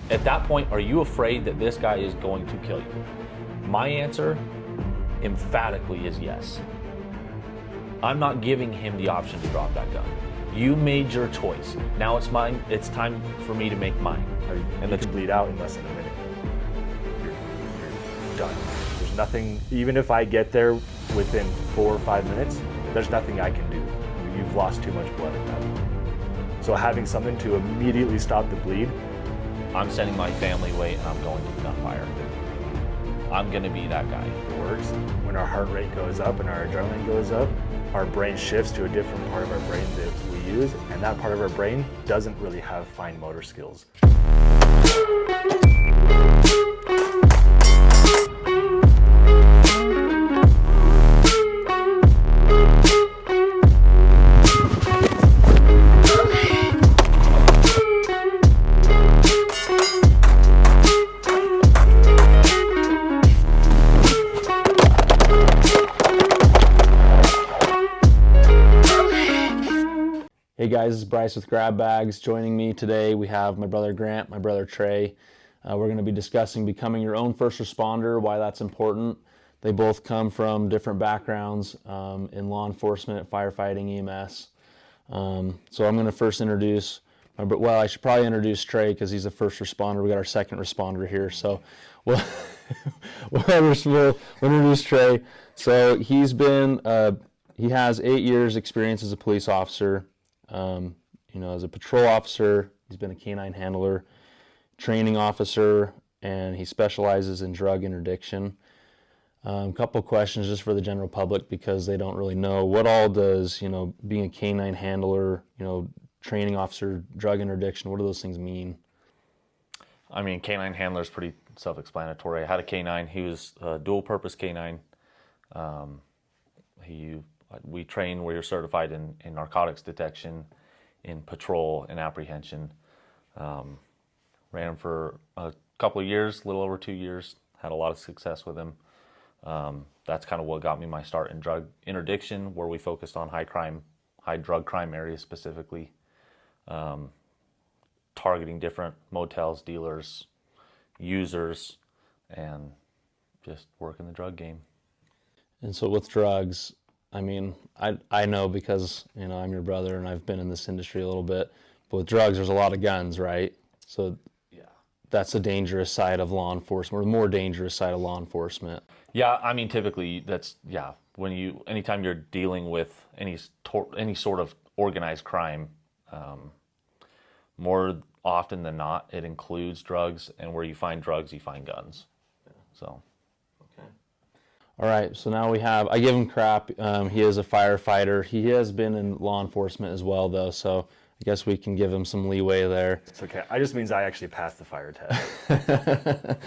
At that point, are you afraid that this guy is going to kill you? My answer emphatically is yes. I'm not giving him the option to drop that gun. You made your choice. Now it's mine. It's time for me to make mine. And let's bleed out in less than a minute. You're done. There's nothing, even if I get there within 4 or 5 minutes, there's nothing I can do. You've lost too much blood at that point. So having something to immediately stop the bleed. I'm sending my family away and I'm going to the gunfire. I'm gonna be that guy. Works. When our heart rate goes up and our adrenaline goes up, our brain shifts to a different part of our brain that we use, and that part of our brain doesn't really have fine motor skills. Hey guys, this is Bryce with Grab Bags. Joining me today, we have my brother Grant, my brother Trey. We're going to be discussing becoming your own first responder, why that's important. They both come from different backgrounds in law enforcement, firefighting, EMS. So I'm going to first introduce, I should probably introduce Trey because he's a first responder. We got our second responder here. So we'll introduce Trey. So he has 8 years experience as a police officer. As a patrol officer, he's been a canine handler, training officer, and he specializes in drug interdiction. A couple questions just for the general public because they don't really know what all does, being a canine handler, training officer, drug interdiction, what do those things mean? I mean, canine handler is pretty self-explanatory. I had a canine. He was a dual-purpose canine. We train where you're certified in narcotics detection, in patrol and apprehension. Ran him for a couple of years, a little over 2 years. Had a lot of success with him. That's kind of what got me my start in drug interdiction, where we focused on high drug crime areas specifically, targeting different motels, dealers, users, and just working the drug game. And so with drugs, I mean, I know because, I'm your brother and I've been in this industry a little bit, but with drugs, there's a lot of guns, right? So yeah, that's a dangerous side of law enforcement, or the more dangerous side of law enforcement. Yeah, I mean, typically anytime you're dealing with any sort of organized crime, more often than not, it includes drugs, and where you find drugs, you find guns. Yeah. So. All right, so now I give him crap. He is a firefighter. He has been in law enforcement as well, though, so I guess we can give him some leeway there. It's okay. It just means I actually passed the fire test.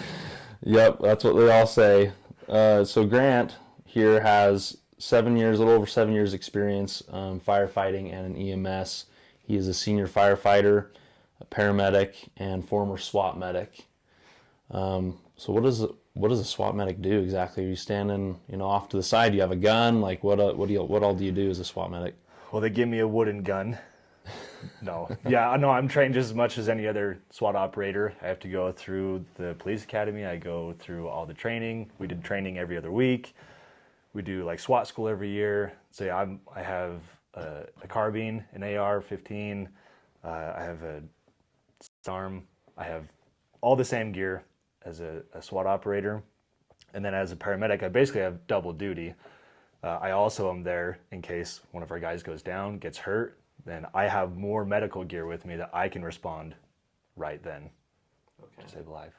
Yep, that's what they all say. So Grant here has a little over 7 years experience firefighting and an EMS. He is a senior firefighter, a paramedic, and former SWAT medic. So what does a SWAT medic do exactly? Are you standing, off to the side? Do you have a gun? Like what all do you do as a SWAT medic? Well, they give me a wooden gun. No. Yeah, no, I'm trained just as much as any other SWAT operator. I have to go through the police academy. I go through all the training. We did training every other week. We do like SWAT school every year. So I have a carbine, an AR-15. I have a arm. I have all the same gear as a SWAT operator. And then as a paramedic, I basically have double duty. I also am there in case one of our guys goes down, gets hurt, then I have more medical gear with me that I can respond right then to save a life.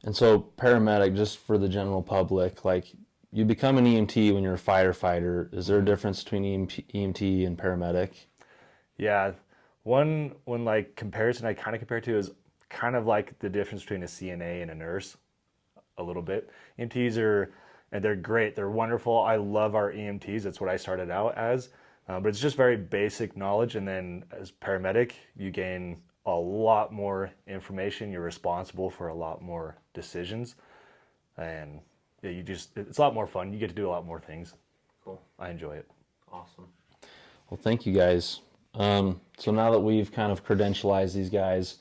And so paramedic, just for the general public, like you become an EMT when you're a firefighter. Is there a difference between EMT and paramedic? Yeah, one like comparison I kind of compare to is kind of like the difference between a CNA and a nurse a little bit. EMTs they're great. They're wonderful. I love our EMTs. That's what I started out as. But it's just very basic knowledge. And then as paramedic, you gain a lot more information. You're responsible for a lot more decisions. And yeah, it's a lot more fun. You get to do a lot more things. Cool. I enjoy it. Awesome. Well, thank you guys. So now that we've kind of credentialized these guys,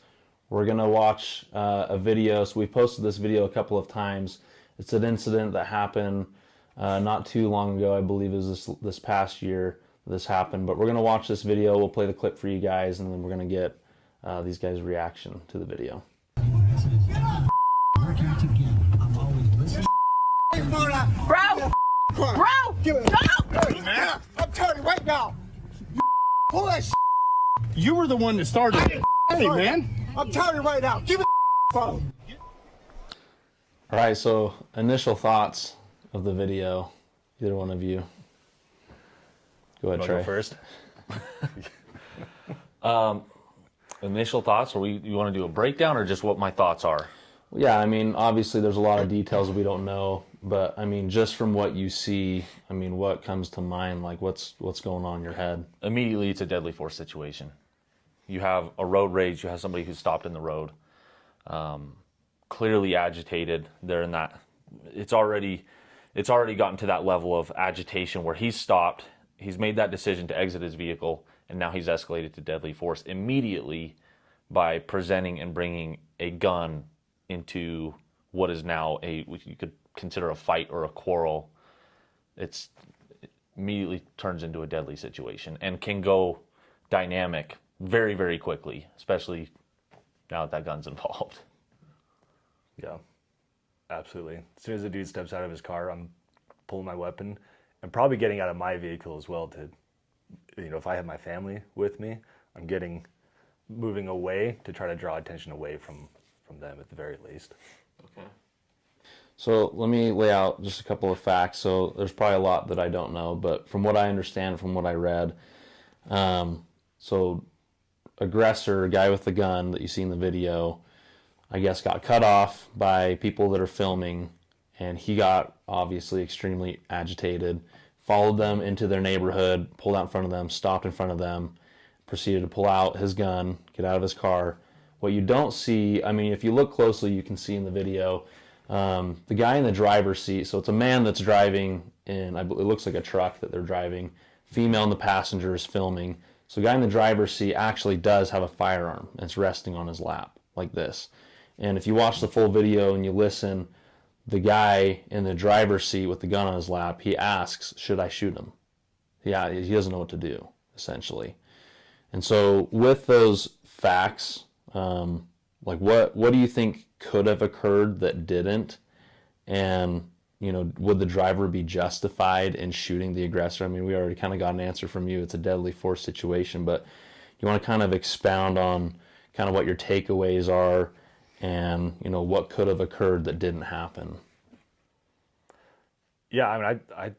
We're going to watch a video. So we posted this video a couple of times. It's an incident that happened not too long ago. I believe it was this past year this happened. But we're going to watch this video. We'll play the clip for you guys, and then we're going to get these guys' reaction to the video. Bro! Bro! Hey, man, I'm telling you right now. Pull that You were the one that started it. Hey, man. I'm telling you right now. Give me the phone. All right, so initial thoughts of the video. Either one of you. Go ahead, I'll Trey. go first. Initial thoughts, or you want to do a breakdown, or just what my thoughts are? Yeah, I mean, obviously there's a lot of details we don't know, but I mean, just from what you see, I mean, what comes to mind? Like, what's going on in your head? Immediately, it's a deadly force situation. You have a road rage. You have somebody who's stopped in the road, clearly agitated. They're in that. It's already gotten to that level of agitation where he's stopped. He's made that decision to exit his vehicle, and now he's escalated to deadly force immediately by presenting and bringing a gun into what is now you could consider a fight or a quarrel. It immediately turns into a deadly situation and can go dynamic very, very quickly, especially now that gun's involved. Yeah, absolutely. As soon as the dude steps out of his car, I'm pulling my weapon and probably getting out of my vehicle as well to, if I have my family with me, I'm moving away to try to draw attention away from them at the very least. Okay. So let me lay out just a couple of facts. So there's probably a lot that I don't know, but from what I understand, from what I read, so aggressor, guy with the gun that you see in the video, I guess got cut off by people that are filming, and he got obviously extremely agitated, followed them into their neighborhood, pulled out in front of them, stopped in front of them, proceeded to pull out his gun, get out of his car. What you don't see, I mean, if you look closely, you can see in the video, the guy in the driver's seat, so it's a man that's driving in, it looks like a truck that they're driving, female in the passenger is filming. So the guy in the driver's seat actually does have a firearm, and it's resting on his lap, like this. And if you watch the full video and you listen, the guy in the driver's seat with the gun on his lap, he asks, should I shoot him? Yeah, he doesn't know what to do, essentially. And so with those facts, like what do you think could have occurred that didn't? And, would the driver be justified in shooting the aggressor? I mean, we already kind of got an answer from you. It's a deadly force situation, but you want to kind of expound on kind of what your takeaways are and, what could have occurred that didn't happen. Yeah, I mean, I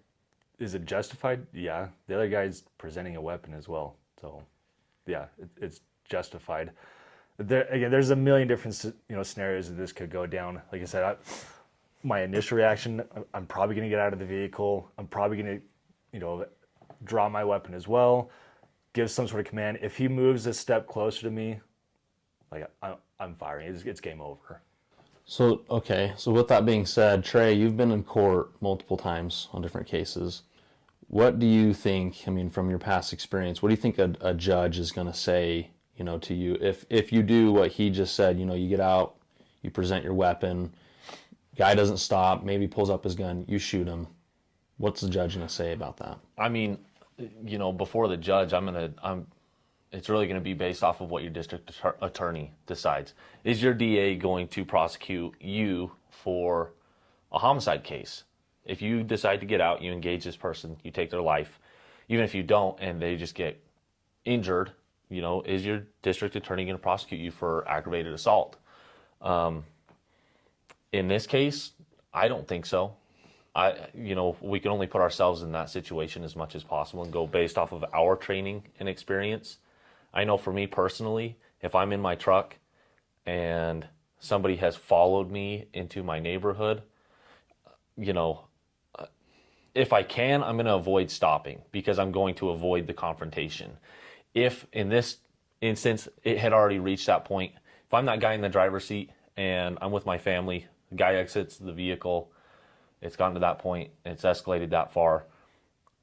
is it justified? Yeah. The other guy's presenting a weapon as well. So, yeah, it's justified. There's a million different scenarios that this could go down. Like I said, my initial reaction, I'm probably going to get out of the vehicle. I'm probably going to, draw my weapon as well, give some sort of command. If he moves a step closer to me, like I'm firing. It's game over. So, okay. So with that being said, Trey, you've been in court multiple times on different cases. What do you think, I mean, from your past experience, what do you think a judge is going to say, to you if you do what he just said? You get out, you present your weapon, guy doesn't stop, maybe pulls up his gun, you shoot him. What's the judge going to say about that? I mean, before the judge, it's really going to be based off of what your district attorney decides. Is your DA going to prosecute you for a homicide case? If you decide to get out, you engage this person, you take their life. Even if you don't and they just get injured, is your district attorney going to prosecute you for aggravated assault? In this case, I don't think so. We can only put ourselves in that situation as much as possible and go based off of our training and experience. I know for me personally, if I'm in my truck and somebody has followed me into my neighborhood, if I can, I'm going to avoid stopping because I'm going to avoid the confrontation. If in this instance, it had already reached that point, if I'm that guy in the driver's seat and I'm with my family, the guy exits the vehicle, it's gotten to that point, it's escalated that far,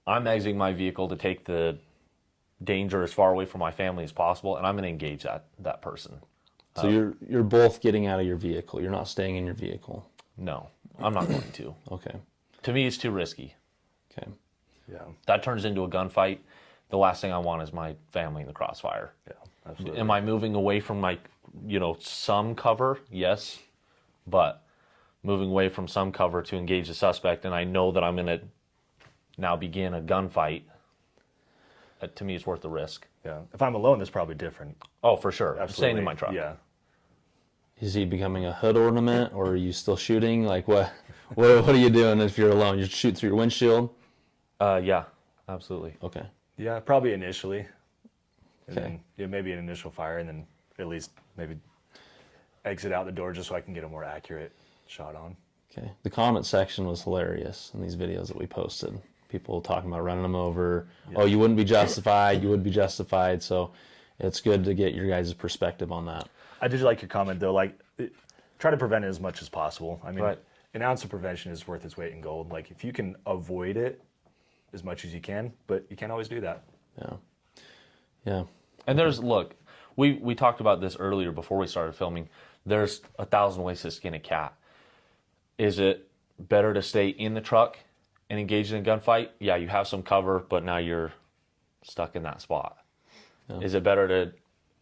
I'm exiting my vehicle to take the danger as far away from my family as possible, and I'm going to engage that person. So you're both getting out of your vehicle. You're not staying in your vehicle. No, I'm not going to. Okay. To me, it's too risky. Okay. Yeah. That turns into a gunfight. The last thing I want is my family in the crossfire. Yeah. Absolutely. Am I moving away from my, some cover? Yes. But moving away from some cover to engage the suspect, and I know that I'm going to now begin a gunfight, to me, it's worth the risk. Yeah. If I'm alone, it's probably different. Oh, for sure. I'm Absolutely. staying in my truck. Yeah. Is he becoming a hood ornament, or are you still shooting? Like what are you doing if you're alone? You shoot through your windshield? Yeah, absolutely. Okay. Yeah, probably initially. And Okay. then maybe an initial fire, and then at least maybe exit out the door just so I can get a more accurate shot on. Okay. The comment section was hilarious in these videos that we posted. People talking about running them over. Yeah. Oh, you wouldn't be justified. You would be justified. So it's good to get your guys' perspective on that. I did like your comment, though. Like, try to prevent it as much as possible. I mean, Right. An ounce of prevention is worth its weight in gold. Like, if you can avoid it as much as you can, but you can't always do that. Yeah. Yeah. And look, we talked about this earlier before we started filming. There's 1,000 ways to skin a cat. Is it better to stay in the truck and engage in a gunfight? Yeah, you have some cover, but now you're stuck in that spot. Yeah. Is it better to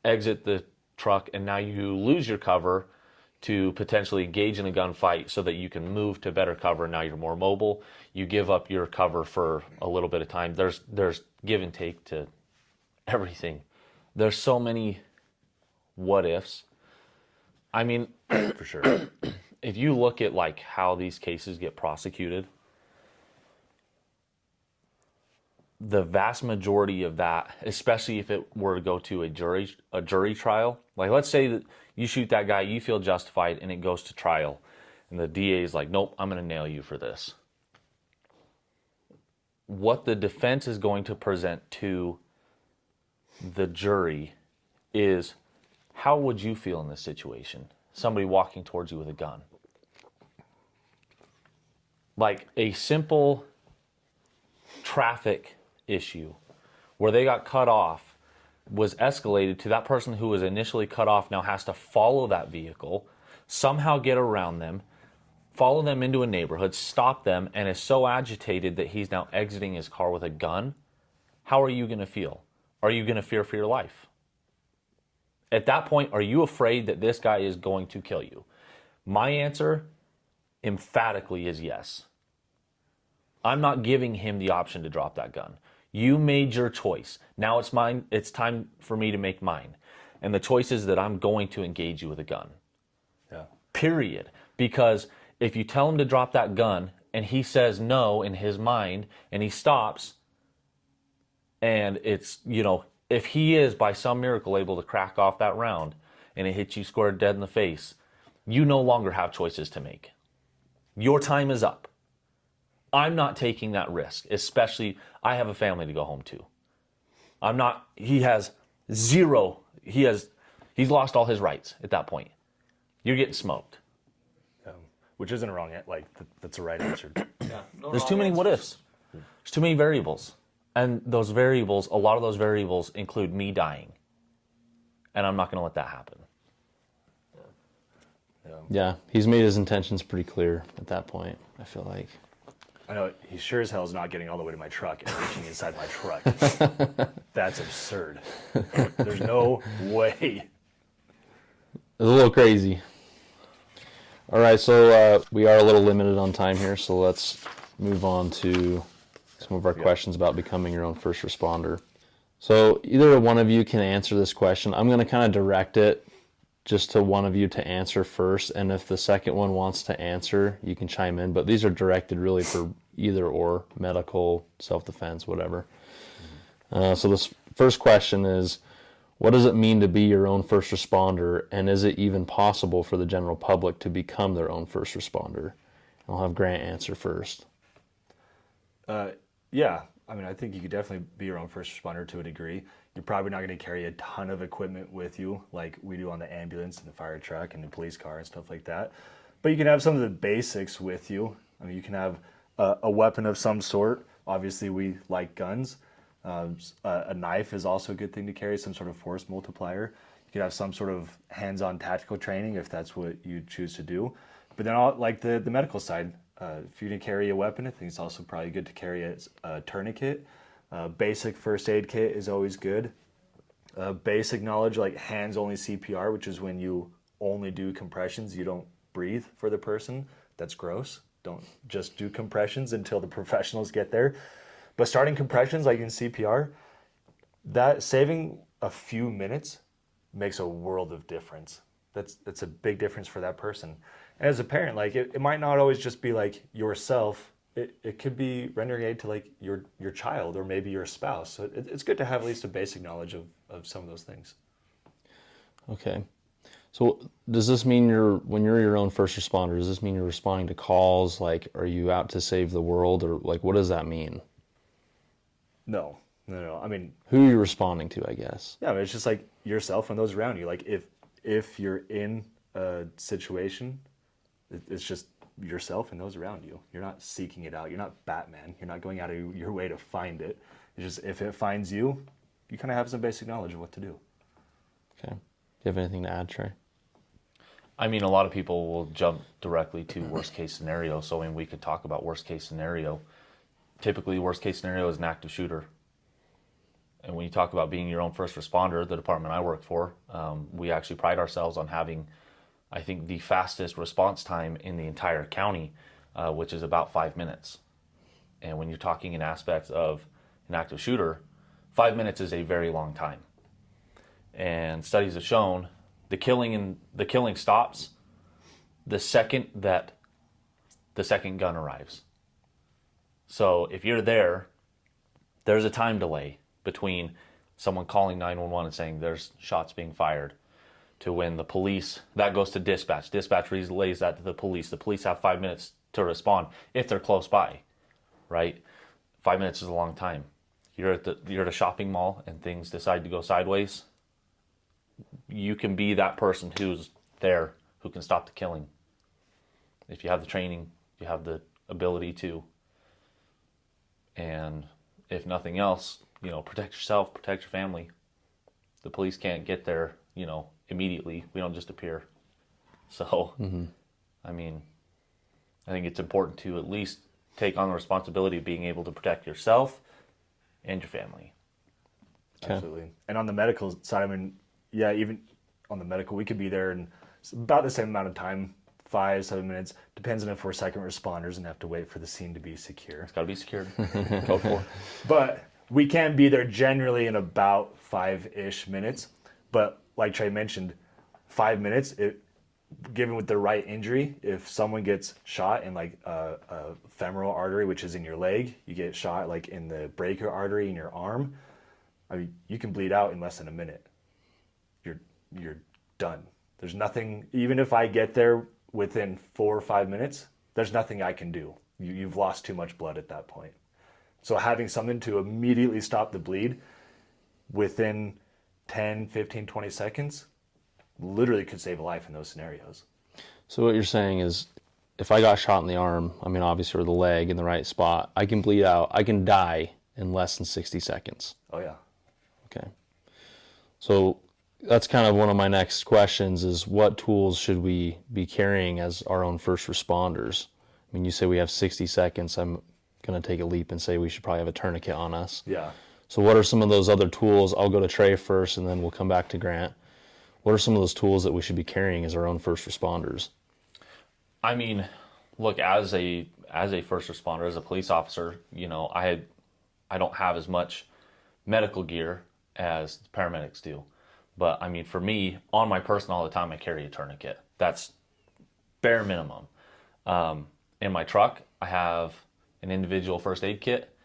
exit the truck and now you lose your cover to potentially engage in a gunfight so that you can move to better cover? Now you're more mobile. You give up your cover for a little bit of time. There's give and take to everything. There's so many what ifs. I mean, For sure. if you look at like how these cases get prosecuted, the vast majority of that, especially if it were to go to a jury trial, like let's say that you shoot that guy, you feel justified, and it goes to trial, and the DA is like, nope, I'm going to nail you for this. What the defense is going to present to the jury is, how would you feel in this situation? Somebody walking towards you with a gun. Like a simple traffic issue where they got cut off was escalated to that person who was initially cut off now has to follow that vehicle, somehow get around them, follow them into a neighborhood, stop them, and is so agitated that he's now exiting his car with a gun. How are you going to feel? Are you going to fear for your life? At that point, are you afraid that this guy is going to kill you? My answer emphatically is yes. I'm not giving him the option to drop that gun. You made your choice. Now it's mine. It's time for me to make mine. And the choice is that I'm going to engage you with a gun. Yeah. Period. Because if you tell him to drop that gun and he says no in his mind and he stops, and it's, if he is by some miracle able to crack off that round and it hits you square dead in the face, you no longer have choices to make. Your time is up. I'm not taking that risk, especially I have a family to go home to. He has zero, he's lost all his rights at that point. You're getting smoked. Which isn't wrong. Like, that's the right answer. There's too many what ifs. There's too many variables. And a lot of those variables include me dying. And I'm not going to let that happen. Yeah, he's made his intentions pretty clear at that point, I feel like. I know, he sure as hell is not getting all the way to my truck and reaching inside my truck. That's absurd. There's no way. It's a little crazy. All right, so we are a little limited on time here, so let's move on to some of our questions about becoming your own first responder. So either one of you can answer this question. I'm going to kind of direct it just to one of you to answer first, and if the second one wants to answer, you can chime in, but these are directed really for either or, medical, self-defense, whatever. So this first question is, what does it mean to be your own first responder, and is it even possible for the general public to become their own first responder? I'll have Grant answer first. Yeah, I mean, I think you could definitely be your own first responder to a degree. You're probably not going to carry a ton of equipment with you like we do on the ambulance and the fire truck and the police car and stuff like that. But you can have some of the basics with you. I mean, you can have a weapon of some sort. Obviously, we like guns. A knife is also a good thing to carry, some sort of force multiplier. You could have some sort of hands-on tactical training if that's what you choose to do. But then, like the medical side, if you're going to carry a weapon, I think it's also probably good to carry a tourniquet. Basic first aid kit is always good. Basic knowledge like hands-only CPR, which is when you only do compressions, you don't breathe for the person. That's gross. Don't just do compressions until the professionals get there. But starting compressions like in CPR, that saving a few minutes makes a world of difference. That's a big difference for that person. And as a parent, like it might not always just be like yourself. It could be rendering aid to like your child or maybe your spouse. So it's good to have at least a basic knowledge of some of those things. Okay. So does this mean when you're your own first responder, does this mean you're responding to calls? Like, are you out to save the world, or like, what does that mean? No. I mean, Who are you responding to, I guess? yeah, I mean, it's just like yourself and those around you. Like if you're in a situation, it's just yourself and those around you. You're not seeking it out. You're not Batman. You're not going out of your way to find it. It's just if it finds you, you kind of have some basic knowledge of what to do. Okay. Do you have anything to add, Trey? I mean, a lot of people will jump directly to worst case scenario. So when we could talk about worst case scenario, typically worst case scenario is an active shooter. And when you talk about being your own first responder, the department I work for, we actually pride ourselves on having, I think, the fastest response time in the entire county, which is about 5 minutes. And when you're talking in aspects of an active shooter, 5 minutes is a very long time. And studies have shown the killing stops the second that the second gun arrives. So if you're there, there's a time delay between someone calling 911 and saying there's shots being fired to when the police, that goes to dispatch. Dispatch relays that to the police. The police have 5 minutes to respond if they're close by, right? 5 minutes is a long time. You're at a shopping mall and things decide to go sideways. You can be that person who's there, who can stop the killing. If you have the training, you have the ability to. And if nothing else, protect yourself, protect your family. The police can't get there, immediately. We don't just appear. So, I mean, I think it's important to at least take on the responsibility of being able to protect yourself and your family. Okay. Absolutely. And on the medical side, I mean, yeah, even on the medical, we could be there in about the same amount of time, 5-7 minutes. Depends on if we're second responders and have to wait for the scene to be secure. It's got to be secured. Go for it. But we can be there generally in about 5-ish minutes. But like Trey mentioned, 5 minutes, given with the right injury, if someone gets shot in like a femoral artery, which is in your leg, you get shot like in the brachial artery in your arm, I mean, you can bleed out in less than a minute. You're done. There's nothing, even if I get there within 4 or 5 minutes, there's nothing I can do. You've lost too much blood at that point. So having something to immediately stop the bleed within 10, 15, 20 seconds literally could save a life in those scenarios. So what you're saying is, if I got shot in the arm, I mean, obviously, or the leg in the right spot, I can bleed out, I can die in less than 60 seconds. Oh, yeah. Okay. So that's kind of one of my next questions is what tools should we be carrying as our own first responders? I mean, you say we have 60 seconds. I'm going to take a leap and say we should probably have a tourniquet on us. Yeah. So what are some of those other tools? I'll go to Trey first and then we'll come back to Grant. What are some of those tools that we should be carrying as our own first responders? I mean, look, as a first responder, as a police officer, I don't have as much medical gear as the paramedics do. But I mean, for me, on my person all the time, I carry a tourniquet. That's bare minimum. In my truck, I have an individual first aid kit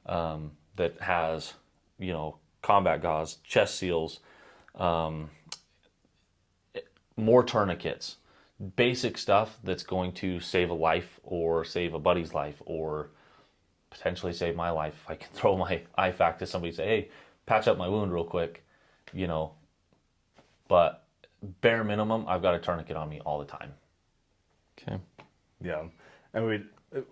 that has, combat gauze, chest seals, more tourniquets, basic stuff that's going to save a life or save a buddy's life or potentially save my life. If I can throw my IFAC to somebody and say, hey, patch up my wound real quick, But bare minimum, I've got a tourniquet on me all the time. Okay. Yeah. And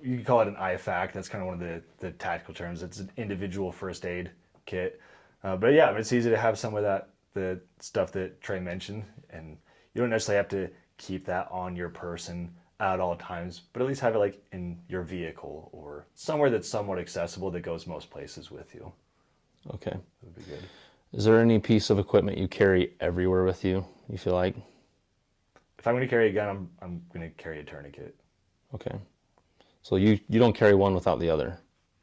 you can call it an IFAC. That's kind of one of the tactical terms. It's an individual first aid kit. But yeah, it's easy to have some of that the stuff that Trey mentioned, and you don't necessarily have to keep that on your person at all times, but at least have it like in your vehicle or somewhere that's somewhat accessible that goes most places with you. Okay. That would be good. Is there any piece of equipment you carry everywhere with you, you feel like? If I'm going to carry a gun, I'm going to carry a tourniquet. Okay. So you don't carry one without the other?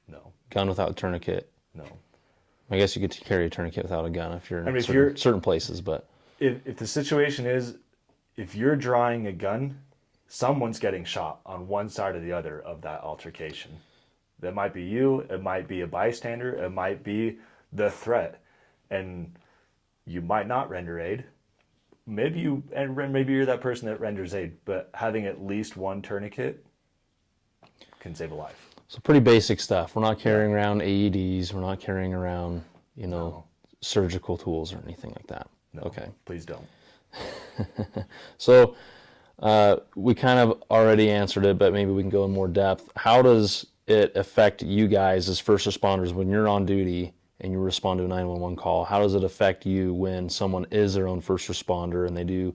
No. Gun without a tourniquet? No. I guess you could carry a tourniquet without a gun if you're in if certain places, but... If the situation is, if you're drawing a gun, someone's getting shot on one side or the other of that altercation. That might be you, it might be a bystander, it might be the threat. And you might not render aid. Maybe you're that person that renders aid, but having at least one tourniquet can save a life. So pretty basic stuff. We're not carrying around AEDs, we're not carrying around, surgical tools or anything like that. No, okay. Please don't. So we kind of already answered it, but maybe we can go in more depth. How does it affect you guys as first responders when you're on duty and you respond to a 911 call? How does it affect you when someone is their own first responder and they do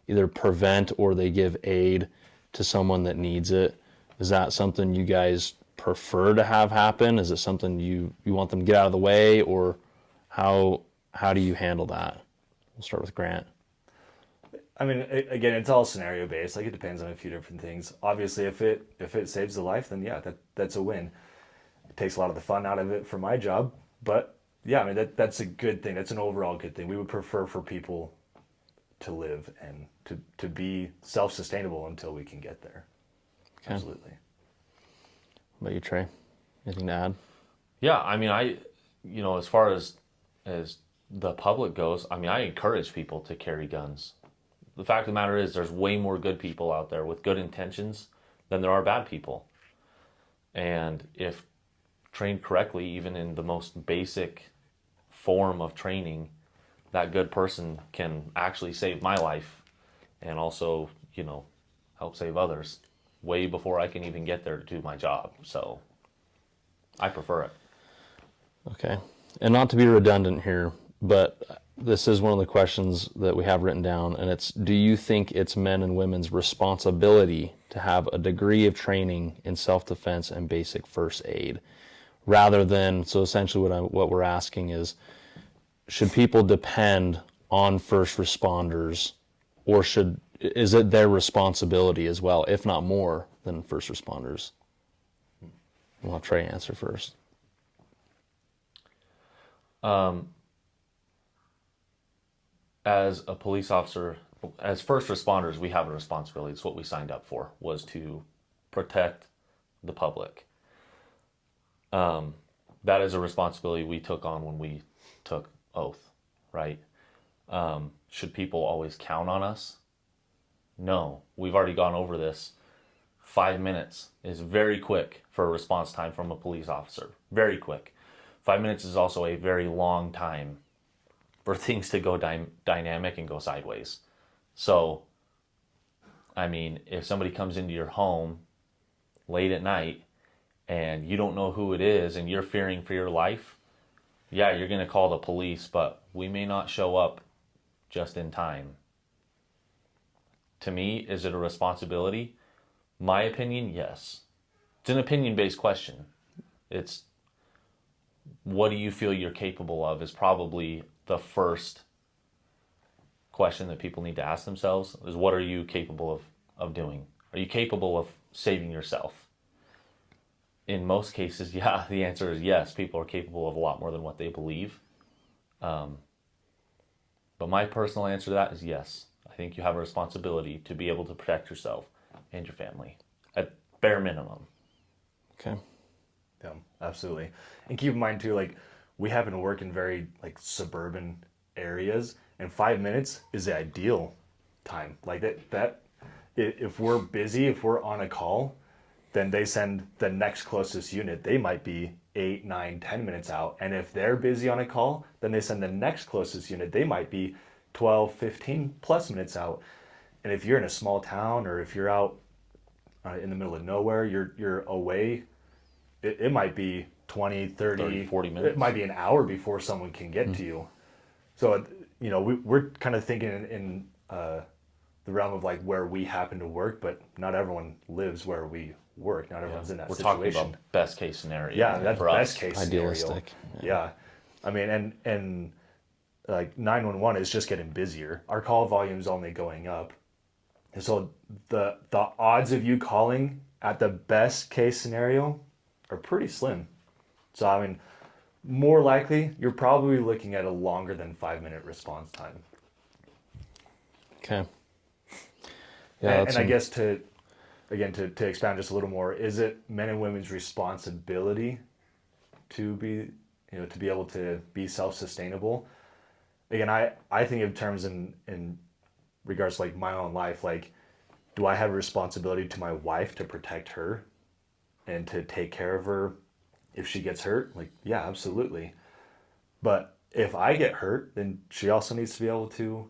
either prevent or they give aid to someone that needs it? Is that something you guys prefer to have happen? Is it something you want them to get out of the way, or how do you handle that? We'll start with Grant. I mean, again, it's all scenario based. Like, it depends on a few different things. Obviously, if it saves the life, then yeah, that's a win. It takes a lot of the fun out of it for my job, but yeah, I mean that's a good thing. That's an overall good thing. We would prefer for people to live and to be self-sustainable until we can get there. Okay. Absolutely. What about you, Trey? Anything to add? Yeah, I mean, as far as the public goes, I mean, I encourage people to carry guns. The fact of the matter is there's way more good people out there with good intentions than there are bad people. And if trained correctly, even in the most basic form of training, that good person can actually save my life and also, help save others way before I can even get there to do my job. So I prefer it. Okay. And not to be redundant here, but this is one of the questions that we have written down, and it's, do you think it's men and women's responsibility to have a degree of training in self-defense and basic first aid? Rather than, so essentially what we're asking is, should people depend on first responders, or is it their responsibility as well, if not more than first responders? We'll have Trey answer first. As a police officer, as first responders, we have a responsibility. It's what we signed up for, was to protect the public. That is a responsibility we took on when we took oath, right? Should people always count on us? No, we've already gone over this. 5 minutes is very quick for a response time from a police officer. Very quick. 5 minutes is also a very long time for things to go dynamic and go sideways. So, I mean, if somebody comes into your home late at night and you don't know who it is and you're fearing for your life, yeah, you're going to call the police, but we may not show up just in time. To me, is it a responsibility? My opinion, yes. It's an opinion-based question. It's, what do you feel you're capable of, is probably the first question that people need to ask themselves, is what are you capable of doing? Are you capable of saving yourself? In most cases, yeah, the answer is yes. People are capable of a lot more than what they believe. But my personal answer to that is yes. I think you have a responsibility to be able to protect yourself and your family, at bare minimum. Okay. Yeah, absolutely. And keep in mind too, like, we happen to work in very suburban areas, and 5 minutes is the ideal time. Like that if we're busy, if we're on a call, then they send the next closest unit. They might be 8, 9, 10 minutes out. And if they're busy on a call, then they send the next closest unit. They might be 12, 15 plus minutes out. And if you're in a small town, or if you're out in the middle of nowhere, you're away, it might be 20, 30, 40 minutes. It might be an hour before someone can get to you. So, you know, we're kind of thinking in the realm of like where we happen to work, but not everyone lives where we work. Not everyone's in that We're situation. talking about best case scenario. Yeah, that's for best us. case scenario. Idealistic. Yeah. I mean, and like 911 is just getting busier. Our call volume's only going up. And so the odds of you calling at the best case scenario are pretty slim. So I mean, more likely you're probably looking at a longer than 5-minute response time. Okay. Yeah, And I guess to expound just a little more, is it men and women's responsibility to be, you know, to be able to be self-sustainable? Again, I think of terms in regards to like my own life, like, do I have a responsibility to my wife to protect her and to take care of her if she gets hurt? Like, yeah, absolutely. But if I get hurt, then she also needs to be able to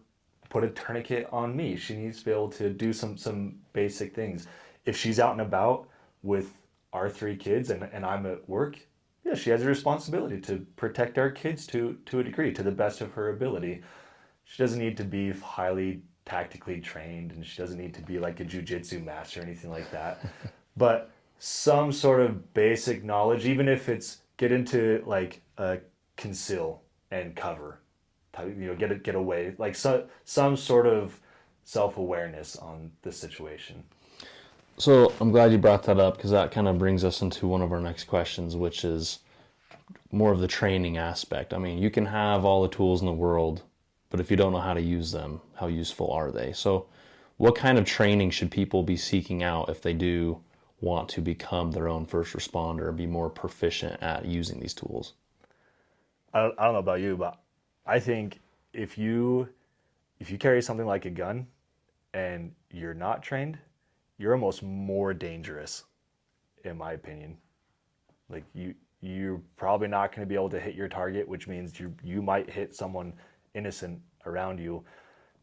put a tourniquet on me. She needs to be able to do some basic things. If she's out and about with our 3 kids and I'm at work, yeah, she has a responsibility to protect our kids to a degree, to the best of her ability. She doesn't need to be highly tactically trained, and she doesn't need to be like a jiu-jitsu master or anything like that. But some sort of basic knowledge, even if it's get into like conceal and cover, you know, get away, like some sort of self-awareness on the situation. So I'm glad you brought that up, because that kind of brings us into one of our next questions, which is more of the training aspect. I mean, you can have all the tools in the world, but if you don't know how to use them, how useful are they? So what kind of training should people be seeking out if they do want to become their own first responder, be more proficient at using these tools? I don't know about you, but I think if you carry something like a gun and you're not trained, you're almost more dangerous, in my opinion. Like you're probably not going to be able to hit your target, which means you might hit someone innocent around you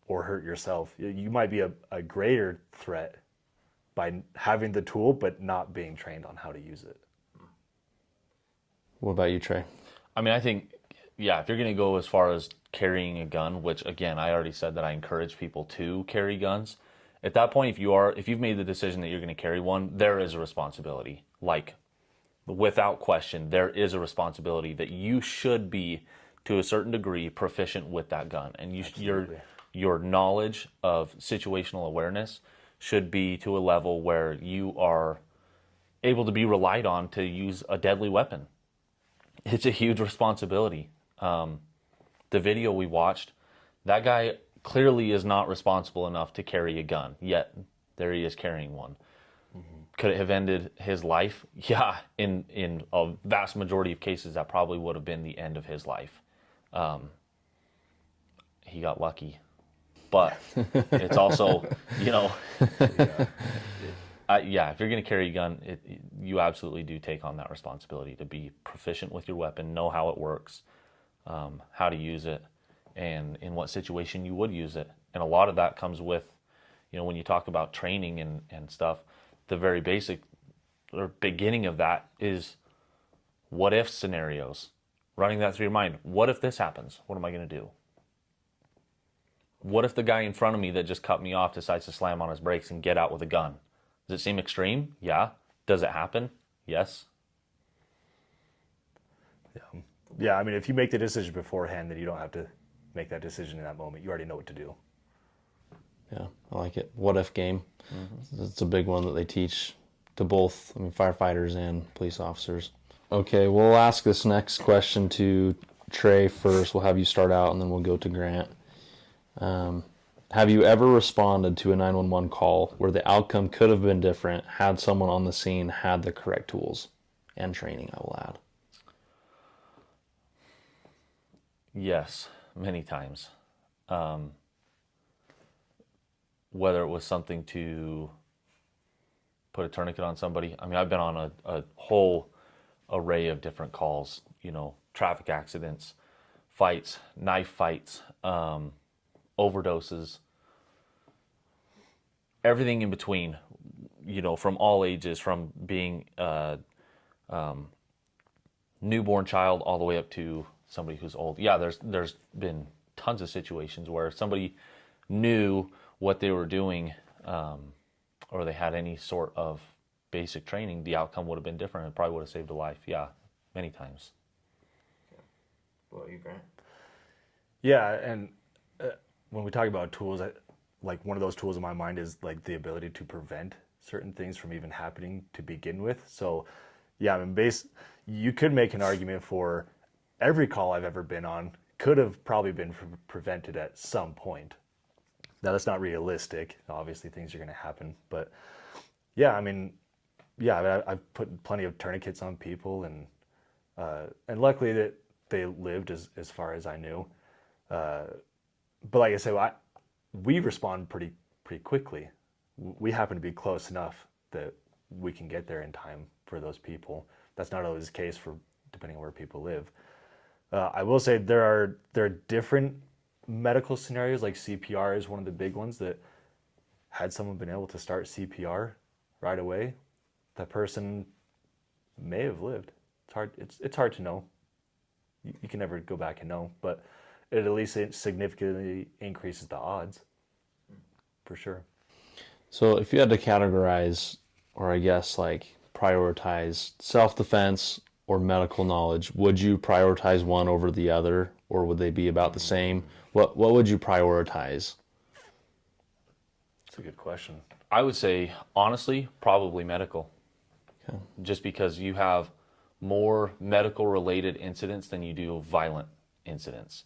or hurt yourself. You might be a greater threat by having the tool but not being trained on how to use it. What about you, Trey? I mean, I think, yeah, if you're going to go as far as carrying a gun, which again, I already said that I encourage people to carry guns. At that point, if you've made the decision that you're going to carry one, there is a responsibility. Like, without question, there is a responsibility that you should be, to a certain degree, proficient with that gun. And your knowledge of situational awareness should be to a level where you are able to be relied on to use a deadly weapon. It's a huge responsibility. The video we watched, that guy clearly is not responsible enough to carry a gun, yet there he is carrying one. Mm-hmm. Could it have ended his life? Yeah, in a vast majority of cases, that probably would have been the end of his life. He got lucky. But it's also, you know, if you're going to carry a gun, you absolutely do take on that responsibility to be proficient with your weapon, know how it works, how to use it, and in what situation you would use it. And a lot of that comes with, you know, when you talk about training and stuff, the very basic or beginning of that is what if scenarios. Running that through your mind. What if this happens? What am I going to do? What if the guy in front of me that just cut me off decides to slam on his brakes and get out with a gun? Does it seem extreme? Yeah. Does it happen? Yes. Yeah, I mean, if you make the decision beforehand, then you don't have to make that decision in that moment. You already know what to do. Yeah, I like it. What if game. Mm-hmm. It's a big one that they teach to both, firefighters and police officers. Okay, we'll ask this next question to Trey first. We'll have you start out, and then we'll go to Grant. Have you ever responded to a 911 call where the outcome could have been different had someone on the scene had the correct tools and training, I will add? Yes, many times. Whether it was something to put a tourniquet on somebody. I mean, I've been on a whole array of different calls, you know, traffic accidents, fights, knife fights, overdoses, everything in between, you know, from all ages, from being a newborn child all the way up to somebody who's old. Yeah, there's been tons of situations where if somebody knew what they were doing, or they had any sort of basic training, the outcome would have been different. It probably would have saved a life. Yeah, many times. What about you, Grant? Yeah, and when we talk about tools, like one of those tools in my mind is like the ability to prevent certain things from even happening to begin with. So, yeah, I mean, you could make an argument for every call I've ever been on could have probably been prevented at some point. Now, that's not realistic. Obviously, things are going to happen. But, yeah, I mean, I've put plenty of tourniquets on people, and luckily that they lived as far as I knew. But like I said, we respond pretty quickly. We happen to be close enough that we can get there in time for those people. That's not always the case for depending on where people live. I will say there are different medical scenarios, like CPR is one of the big ones, that had someone been able to start CPR right away, that person may have lived. It's hard to know. You can never go back and know, but it at least significantly increases the odds, for sure. So if you had to categorize, or I guess like prioritize self-defense or medical knowledge, would you prioritize one over the other, or would they be about the same? What would you prioritize? That's a good question. I would say, honestly, probably medical. Okay. Just because you have more medical related incidents than you do violent incidents.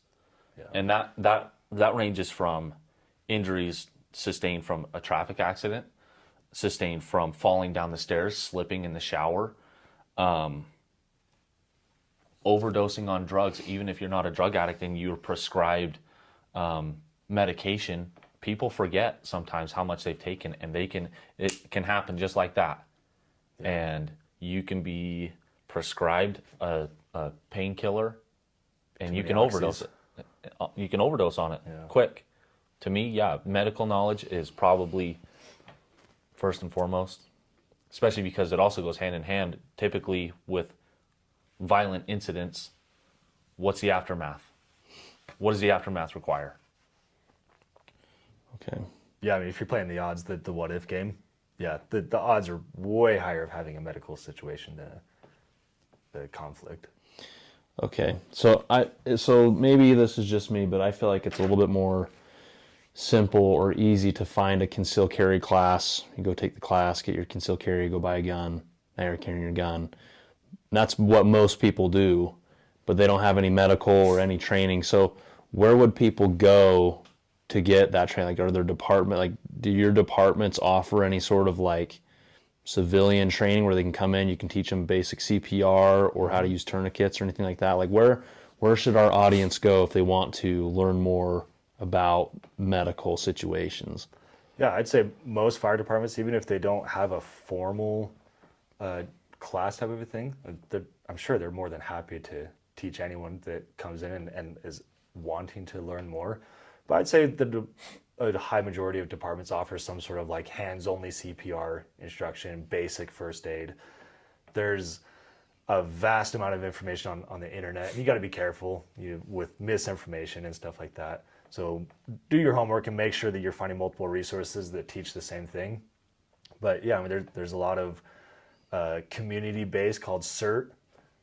Yeah. And that ranges from injuries sustained from a traffic accident, sustained from falling down the stairs, slipping in the shower, overdosing on drugs. Even if you're not a drug addict and you're prescribed medication, people forget sometimes how much they've taken, and it can happen just like that. Yeah. And you can be prescribed a painkiller, and you can overdose it. You can overdose on it quick. To me, yeah, medical knowledge is probably first and foremost, especially because it also goes hand in hand typically with violent incidents. What's the aftermath? What does the aftermath require? Okay. Yeah, I mean, if you're playing the odds, the what if game, yeah, the odds are way higher of having a medical situation than the conflict. Okay, so maybe this is just me, but I feel like it's a little bit more simple or easy to find a concealed carry class. You go take the class, get your concealed carry, go buy a gun. Now you're carrying your gun. And that's what most people do, but they don't have any medical or any training. So where would people go to get that training? Like, are there do your departments offer any sort of like civilian training where they can come in, you can teach them basic CPR or how to use tourniquets or anything like that? Like, where should our audience go if they want to learn more about medical situations? Yeah, I'd say most fire departments, even if they don't have a formal class type of a thing, I'm sure they're more than happy to teach anyone that comes in and is wanting to learn more. But I'd say a high majority of departments offer some sort of like hands-only CPR instruction, basic first aid. There's a vast amount of information on the internet, and you got to be careful with misinformation and stuff like that. So do your homework and make sure that you're finding multiple resources that teach the same thing. But yeah, I mean, there's a lot of community-based called CERT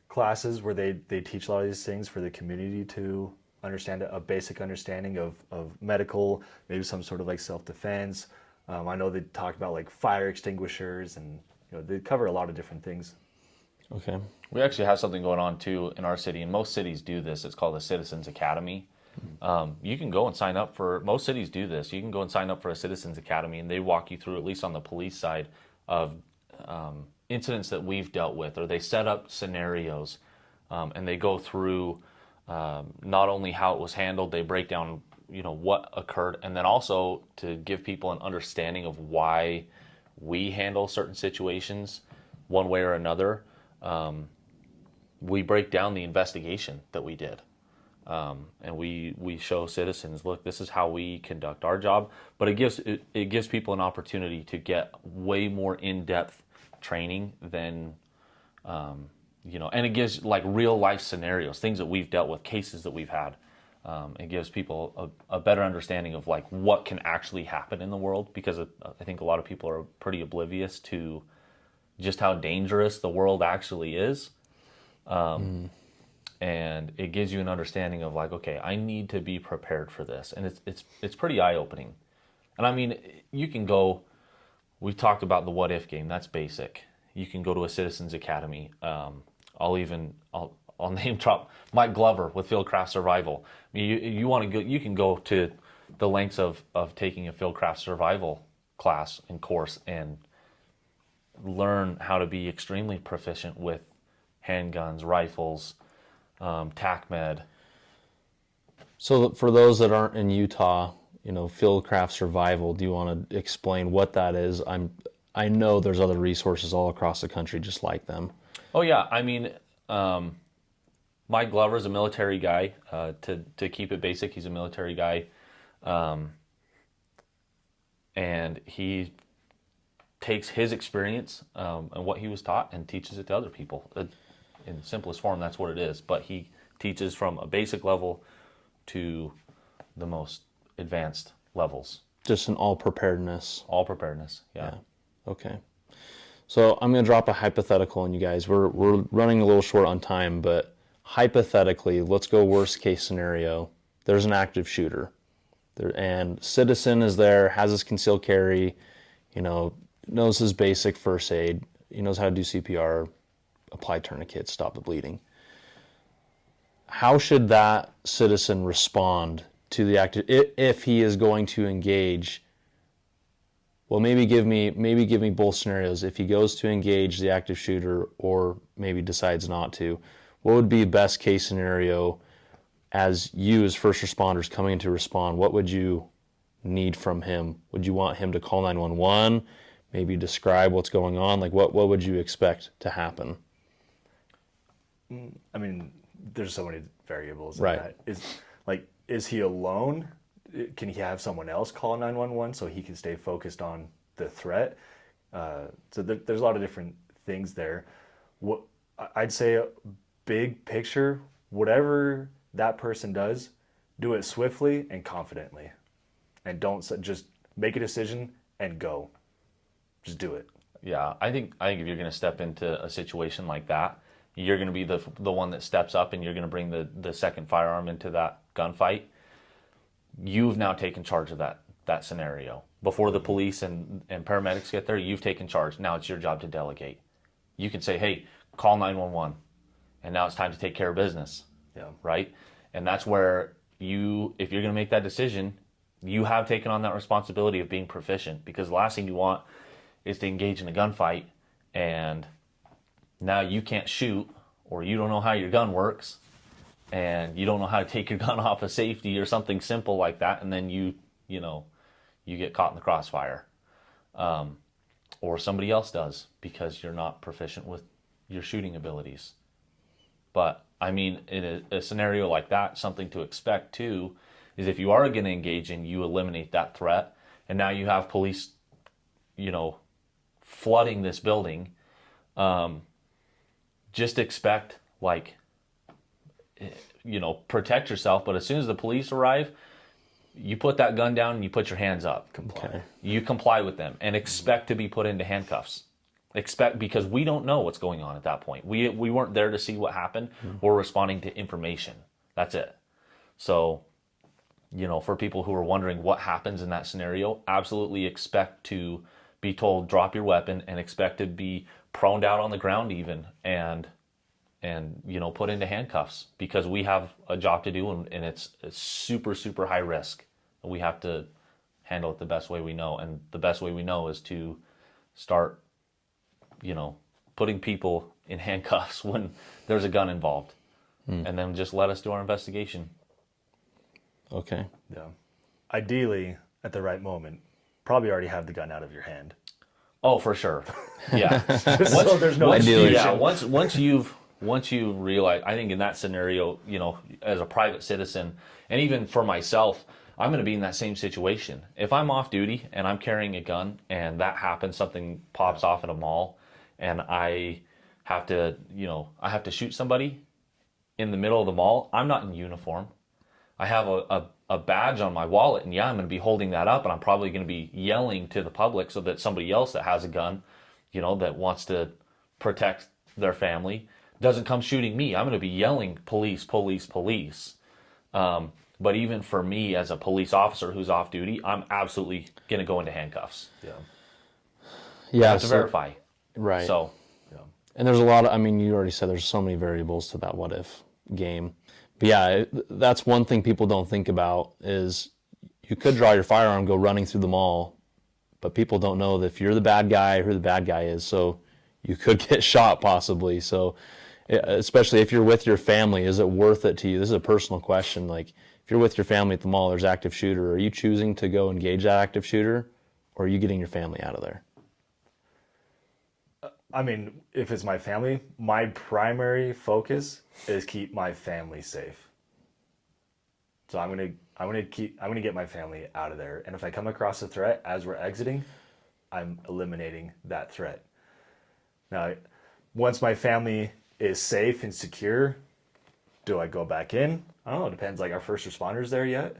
classes where they teach a lot of these things for the community to understand a basic understanding of medical, maybe some sort of like self-defense. I know they talk about like fire extinguishers, and they cover a lot of different things. Okay. We actually have something going on too in our city, and most cities do this. It's called the Citizens Academy. You can go and sign up most cities do this. You can go and sign up for a Citizens Academy, and they walk you through, at least on the police side, of incidents that we've dealt with, or they set up scenarios, and they go through not only how it was handled, they break down what occurred, and then also to give people an understanding of why we handle certain situations one way or another. We break down the investigation that we did, and we show citizens, look, this is how we conduct our job. But it gives people an opportunity to get way more in-depth training than and it gives like real life scenarios, things that we've dealt with, cases that we've had. It gives people a better understanding of like what can actually happen in the world, because I think a lot of people are pretty oblivious to just how dangerous the world actually is. And it gives you an understanding of like, okay, I need to be prepared for this. And it's pretty eye-opening. And I mean, you can go, we talked about the what if game, that's basic. You can go to a Citizens Academy. I'll name drop Mike Glover with Fieldcraft Survival. I mean, you want to go, you can go to the lengths of taking a Fieldcraft Survival class and course and learn how to be extremely proficient with handguns, rifles, TACMED. So for those that aren't in Utah, Fieldcraft Survival, do you want to explain what that is? I know there's other resources all across the country just like them. Oh yeah, I mean, Mike Glover's a military guy. To keep it basic, he's a military guy, and he takes his experience and what he was taught and teaches it to other people. In the simplest form, that's what it is. But he teaches from a basic level to the most advanced levels. Just an all preparedness. All preparedness, yeah. Okay. So I'm going to drop a hypothetical on you guys. We're running a little short on time, but hypothetically, let's go worst case scenario. There's an active shooter, and citizen is there, has his concealed carry, knows his basic first aid, he knows how to do CPR, apply tourniquets, stop the bleeding. How should that citizen respond to the active, if he is going to engage? Well, maybe give me both scenarios. If he goes to engage the active shooter or maybe decides not to, what would be best case scenario as you as first responders coming in to respond? What would you need from him? Would you want him to call 911? Maybe describe what's going on? Like what would you expect to happen? I mean, there's so many variables in Right. that. Is he alone? Can he have someone else call 911 so he can stay focused on the threat? There's a lot of different things there. What I'd say, big picture, whatever that person does, do it swiftly and confidently, and don't just make a decision and go. Just do it. Yeah, I think if you're going to step into a situation like that, you're going to be the one that steps up, and you're going to bring the second firearm into that gunfight. You've now taken charge of that scenario. Before the police and paramedics get there, you've taken charge. Now it's your job to delegate. You can say, hey, call 911. And now it's time to take care of business. Yeah. Right? And that's where if you're going to make that decision, you have taken on that responsibility of being proficient, because the last thing you want is to engage in a gunfight and now you can't shoot, or you don't know how your gun works, and you don't know how to take your gun off of safety or something simple like that, and then you get caught in the crossfire, or somebody else does because you're not proficient with your shooting abilities. But I mean, in a scenario like that, something to expect too is if you are going to engage and you eliminate that threat, and now you have police, flooding this building, just expect protect yourself. But as soon as the police arrive, you put that gun down and you put your hands up. Comply. Okay. You comply with them and expect to be put into handcuffs. Because we don't know what's going on at that point. We weren't there to see what happened. We're responding to information. That's it. So, for people who are wondering what happens in that scenario, absolutely expect to be told, drop your weapon, and expect to be proned out on the ground even, and put into handcuffs, because we have a job to do, and it's super, super high risk. And we have to handle it the best way we know. And the best way we know is to start putting people in handcuffs when there's a gun involved, and then just let us do our investigation. Okay. Yeah. Ideally, at the right moment, probably already have the gun out of your hand. Oh, for sure. Yeah. So there's no Ideally. Yeah. Once you realize, I think in that scenario, as a private citizen, and even for myself, I'm going to be in that same situation. If I'm off duty and I'm carrying a gun and that happens, something pops off in a mall, and I have to shoot somebody in the middle of the mall, I'm not in uniform. I have a badge on my wallet, and yeah, I'm going to be holding that up, and I'm probably going to be yelling to the public so that somebody else that has a gun, that wants to protect their family doesn't come shooting me. I'm going to be yelling, police, police, police. But even for me as a police officer who's off duty, I'm absolutely going to go into handcuffs. Yeah. I have to verify. Right. So, and there's a lot of, you already said there's so many variables to that what if game. But yeah, that's one thing people don't think about is you could draw your firearm, go running through the mall, but people don't know that if you're the bad guy, who the bad guy is. So you could get shot possibly. So especially if you're with your family, is it worth it to you? This is a personal question. Like if you're with your family at the mall, there's active shooter. Are you choosing to go engage that active shooter, or are you getting your family out of there? If it's my family, my primary focus is keep my family safe. So I'm gonna get my family out of there. And if I come across a threat as we're exiting, I'm eliminating that threat. Now, once my family is safe and secure, do I go back in? I don't know. It depends. Like, are first responders there yet?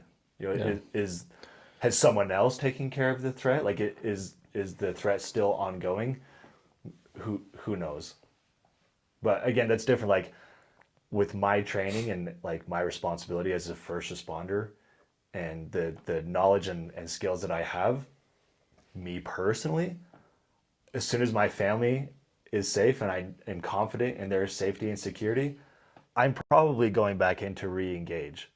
Has someone else taken care of the threat? Like, is the threat still ongoing? Who knows? But again, that's different. Like with my training and like my responsibility as a first responder and the knowledge and skills that I have, me personally, as soon as my family is safe and I am confident in their safety and security, I'm probably going back in to re-engage.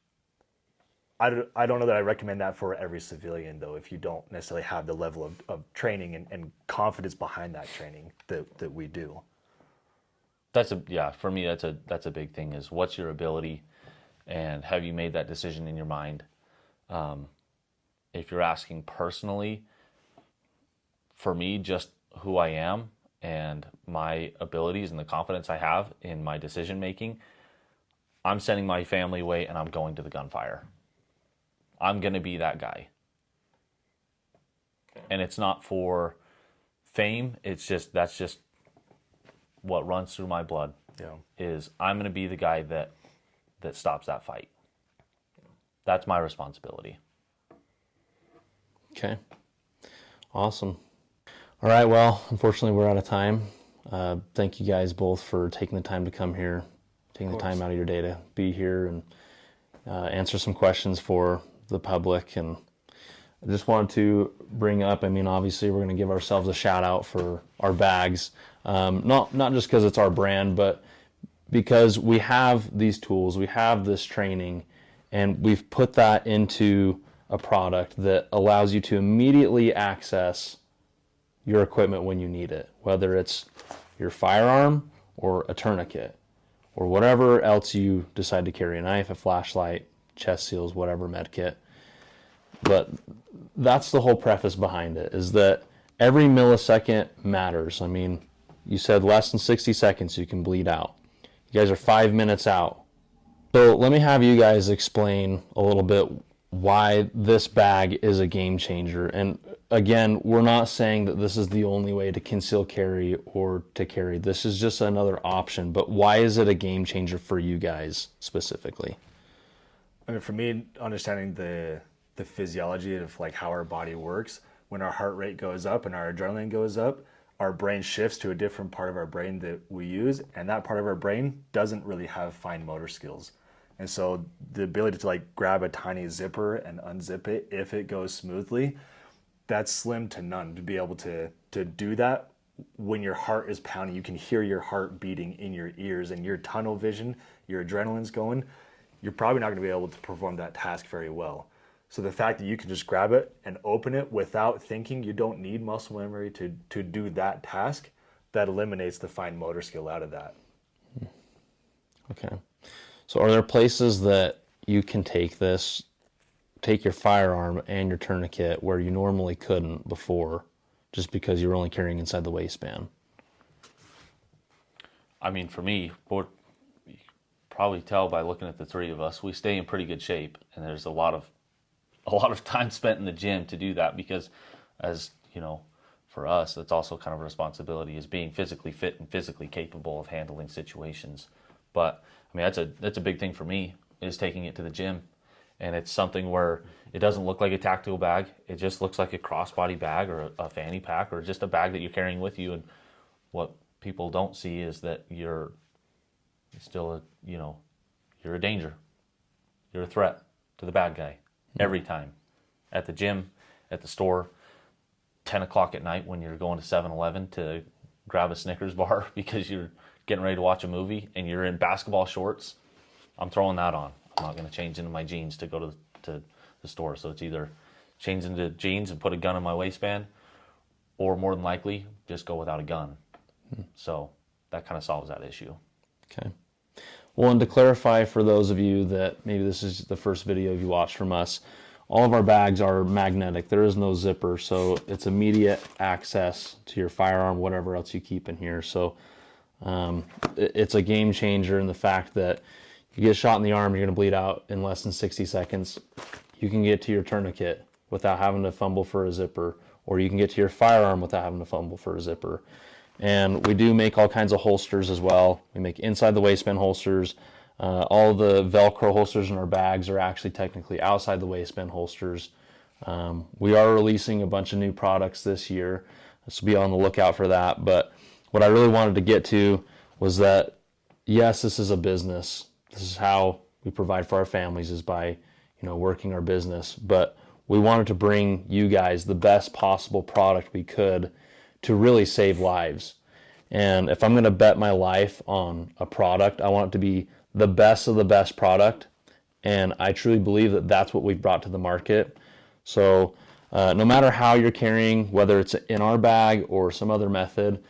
I don't know that I recommend that for every civilian, though, if you don't necessarily have the level of training and confidence behind that training that we do. For me, that's a big thing is what's your ability and have you made that decision in your mind? If you're asking personally, for me, just who I am and my abilities and the confidence I have in my decision making, I'm sending my family away and I'm going to the gunfire. I'm going to be that guy. Okay. And it's not for fame. That's just what runs through my blood. Yeah. Is I'm going to be the guy that stops that fight. That's my responsibility. Okay. Awesome. All right. Well, unfortunately, we're out of time. Thank you guys both for taking the time to come here, taking the time out of your day to be here and answer some questions for the public. And I just wanted to bring up, obviously we're going to give ourselves a shout out for our bags. Not just because it's our brand, but because we have these tools, we have this training, and we've put that into a product that allows you to immediately access your equipment when you need it, whether it's your firearm or a tourniquet or whatever else you decide to carry, a knife, a flashlight, chest seals, whatever, med kit. But that's the whole preface behind it, is that every millisecond matters. You said less than 60 seconds you can bleed out. You guys are 5 minutes out. So let me have you guys explain a little bit why this bag is a game changer. And again, we're not saying that this is the only way to conceal carry or to carry. This is just another option. But why is it a game changer for you guys specifically? For me, understanding the physiology of like how our body works, when our heart rate goes up and our adrenaline goes up, our brain shifts to a different part of our brain that we use, and that part of our brain doesn't really have fine motor skills. And so the ability to like grab a tiny zipper and unzip it if it goes smoothly, that's slim to none. To be able to do that when your heart is pounding, you can hear your heart beating in your ears and your tunnel vision, your adrenaline's going, you're probably not going to be able to perform that task very well. So the fact that you can just grab it and open it without thinking, you don't need muscle memory to do that task, that eliminates the fine motor skill out of that. Okay. So are there places that you can take your firearm and your tourniquet where you normally couldn't before, just because you were only carrying inside the waistband? For me, you probably tell by looking at the three of us, we stay in pretty good shape, and there's a lot of time spent in the gym to do that, because as you know, for us, that's also kind of a responsibility, is being physically fit and physically capable of handling situations. But that's a big thing for me, is taking it to the gym And it's something where it doesn't look like a tactical bag. It just looks like a crossbody bag or a fanny pack or just a bag that you're carrying with you. And what people don't see is that you're still you're a danger. You're a threat to the bad guy every time. At the gym, at the store, 10 o'clock at night when you're going to 7-Eleven to grab a Snickers bar because you're getting ready to watch a movie and you're in basketball shorts, I'm throwing that on. I'm not going to change into my jeans to go to the store. So it's either change into jeans and put a gun in my waistband, or more than likely just go without a gun. So that kind of solves that issue. Okay. Well, and to clarify for those of you that maybe this is the first video you watched from us, all of our bags are magnetic. There is no zipper, so it's immediate access to your firearm, whatever else you keep in here. So it's a game changer in the fact that you get shot in the arm, you're going to bleed out in less than 60 seconds. You can get to your tourniquet without having to fumble for a zipper, or you can get to your firearm without having to fumble for a zipper. And we do make all kinds of holsters as well. We make inside the waistband holsters. All the Velcro holsters in our bags are actually technically outside the waistband holsters. We are releasing a bunch of new products this year, so be on the lookout for that. But what I really wanted to get to was that, yes, this is a business. This is how we provide for our families, is by working our business. But we wanted to bring you guys the best possible product we could to really save lives. And if I'm going to bet my life on a product, I want it to be the best of the best product. And I truly believe that that's what we've brought to the market. So no matter how you're carrying, whether it's in our bag or some other method,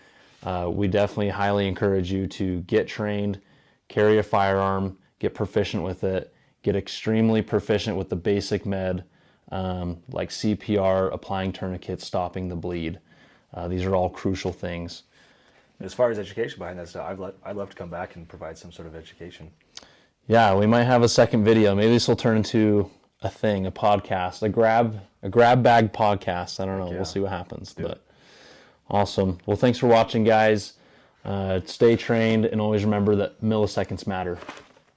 we definitely highly encourage you to get trained, carry a firearm, get proficient with it, get extremely proficient with the basic med, like CPR, applying tourniquets, stopping the bleed. These are all crucial things. As far as education behind that stuff, I'd love to come back and provide some sort of education. Yeah, we might have a second video. Maybe this will turn into a thing, a podcast, a grab bag podcast. I don't know. Yeah. We'll see what happens. But awesome. Well, thanks for watching, guys. Stay trained and always remember that milliseconds matter.